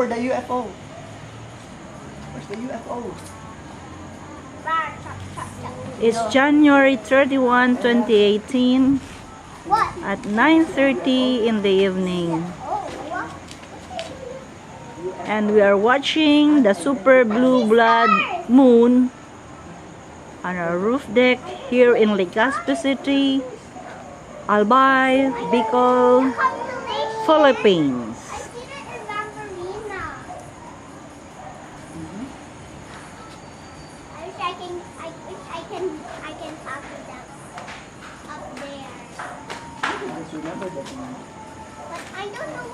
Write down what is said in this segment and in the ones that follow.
for the UFO. Where's the UFO? It's January 31, 2018 at 9:30 in the evening. And we are watching the super blue blood moon on our roof deck here in Legazpi City, Albay, Bicol, Philippines. I can talk to them up there. Just remember that. But I don't know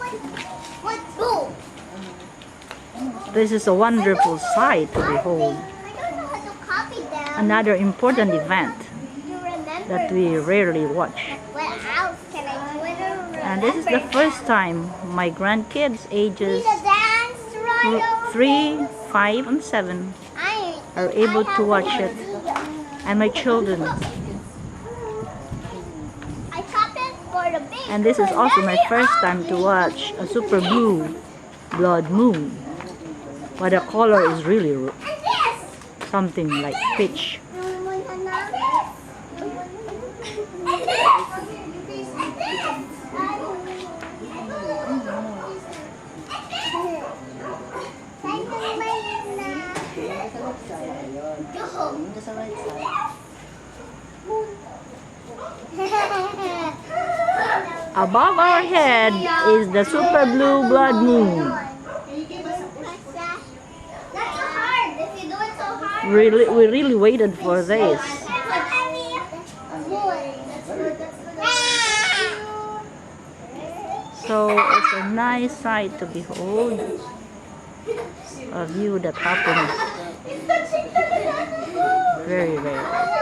what to. This is a wonderful sight to behold. I don't know how to copy them. Another important event You remember that we rarely watch. what else can I do? I don't And this is the remember. first time my grandkids ages See the dance right 3, 5, and 7 are able to watch it. And my children. I copied for the big And this is also my first time to watch a super blue blood moon. But the color is really And this. something like pitch. And Just the right side. Above our head is the super blue blood moon. That's so hard. If you do it so hard. We really waited for this. So it's a nice sight to behold. A view that happens very rare.